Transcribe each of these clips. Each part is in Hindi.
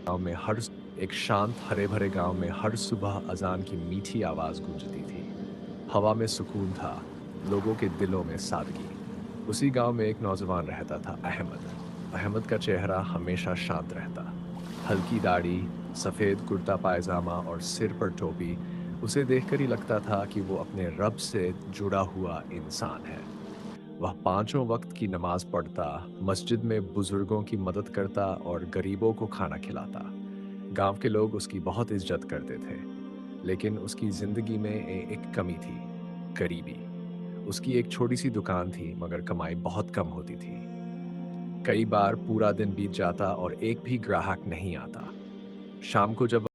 गांव में हर एक शांत हरे भरे गांव में हर सुबह अजान की मीठी आवाज गूंजती थी। हवा में सुकून था, लोगों के दिलों में सादगी। उसी गांव में एक नौजवान रहता था, अहमद। अहमद का चेहरा हमेशा शांत रहता। हल्की दाढ़ी, सफेद कुर्ता पायजामा और सिर पर टोपी। उसे देखकर ही लगता था कि वो अपने रब से जुड़ा हुआ इंसान है। वह पांचों वक्त की नमाज पढ़ता, मस्जिद में बुजुर्गों की मदद करता और गरीबों को खाना खिलाता। गांव के लोग उसकी बहुत इज्जत करते थे। लेकिन उसकी जिंदगी में एक कमी थी, गरीबी। उसकी एक छोटी सी दुकान थी, मगर कमाई बहुत कम होती थी। कई बार पूरा दिन बीत जाता और एक भी ग्राहक नहीं आता। शाम को जब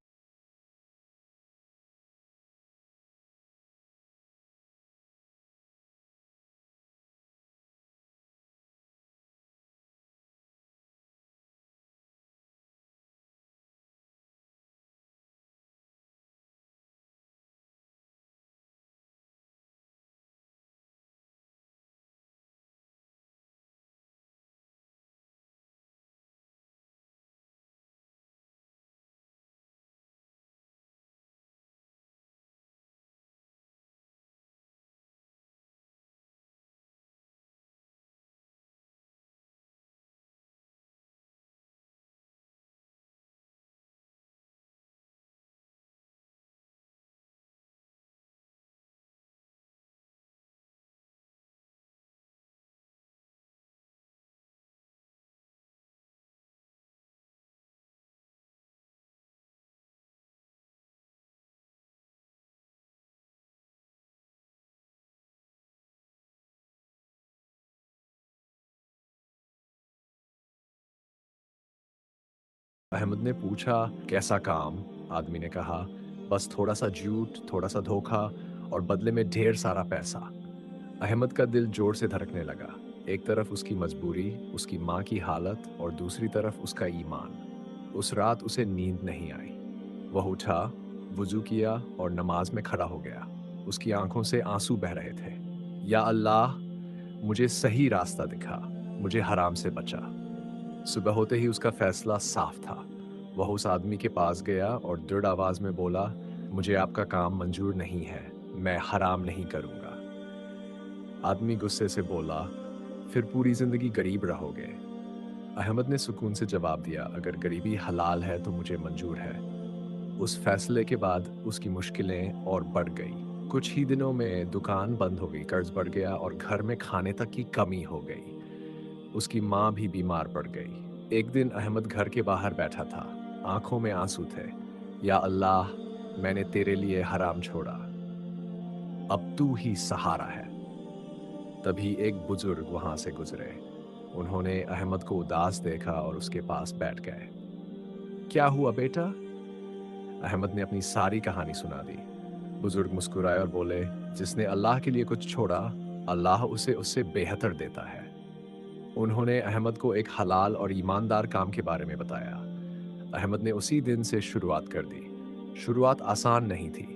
अहमद ने पूछा, कैसा काम? आदमी ने कहा, बस थोड़ा सा झूठ, थोड़ा सा धोखा और बदले में ढेर सारा पैसा। अहमद का दिल जोर से धड़कने लगा। एक तरफ उसकी मजबूरी, उसकी माँ की हालत और दूसरी तरफ उसका ईमान। उस रात उसे नींद नहीं आई। वह उठा, वुजू किया और नमाज में खड़ा हो गया। उसकी आंखों से आंसू बह रहे थे। या अल्लाह, मुझे सही रास्ता दिखा, मुझे हराम से बचा। सुबह होते ही उसका फैसला साफ था। वह उस आदमी के पास गया और दृढ़ आवाज में बोला, मुझे आपका काम मंजूर नहीं है, मैं हराम नहीं करूंगा। आदमी गुस्से से बोला, फिर पूरी जिंदगी गरीब रहोगे? अहमद ने सुकून से जवाब दिया, अगर गरीबी हलाल है तो मुझे मंजूर है। उस फैसले के बाद उसकी मुश्किलें और बढ़ गई। कुछ ही दिनों में दुकान बंद हो गई, कर्ज बढ़ गया और घर में खाने तक की कमी हो गई। उसकी माँ भी बीमार पड़ गई। एक दिन अहमद घर के बाहर बैठा था, आंखों में आंसू थे। या अल्लाह, मैंने तेरे लिए हराम छोड़ा, अब तू ही सहारा है। तभी एक बुजुर्ग वहां से गुजरे। उन्होंने अहमद को उदास देखा और उसके पास बैठ गए। क्या हुआ बेटा? अहमद ने अपनी सारी कहानी सुना दी। बुजुर्ग मुस्कुराए और बोले, जिसने अल्लाह के लिए कुछ छोड़ा, अल्लाह उसे उससे बेहतर देता है। उन्होंने अहमद को एक हलाल और ईमानदार काम के बारे में बताया। अहमद ने उसी दिन से शुरुआत कर दी। शुरुआत आसान नहीं थी।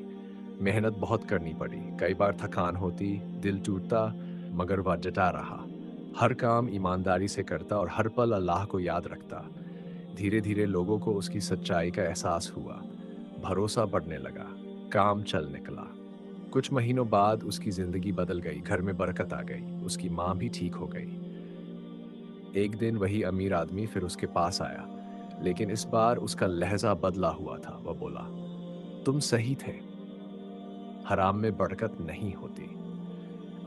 मेहनत बहुत करनी पड़ी, कई बार थकान होती, दिल टूटता, मगर वह डटा रहा। हर काम ईमानदारी से करता और हर पल अल्लाह को याद रखता। धीरे धीरे लोगों को उसकी सच्चाई का एहसास हुआ। भरोसा बढ़ने लगा, काम चल निकला। कुछ महीनों बाद उसकी जिंदगी बदल गई, घर में बरकत आ गई, उसकी माँ भी ठीक हो गई। एक दिन वही अमीर आदमी फिर उसके पास आया, लेकिन इस बार उसका लहजा बदला हुआ था। वह बोला, तुम सही थे, हराम में बरकत नहीं होती।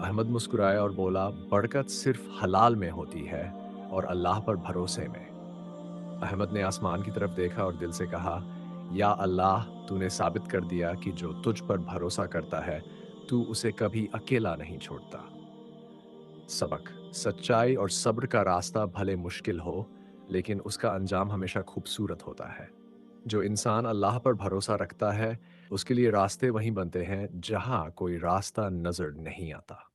अहमद मुस्कुराया और बोला, बरकत सिर्फ हलाल में होती है और अल्लाह पर भरोसे में। अहमद ने आसमान की तरफ देखा और दिल से कहा, या अल्लाह, तूने साबित कर दिया कि जो तुझ पर भरोसा करता है, तू उसे कभी अकेला नहीं छोड़ता। सबक: सच्चाई और सब्र का रास्ता भले मुश्किल हो, लेकिन उसका अंजाम हमेशा खूबसूरत होता है। जो इंसान अल्लाह पर भरोसा रखता है, उसके लिए रास्ते वहीं बनते हैं जहां कोई रास्ता नजर नहीं आता।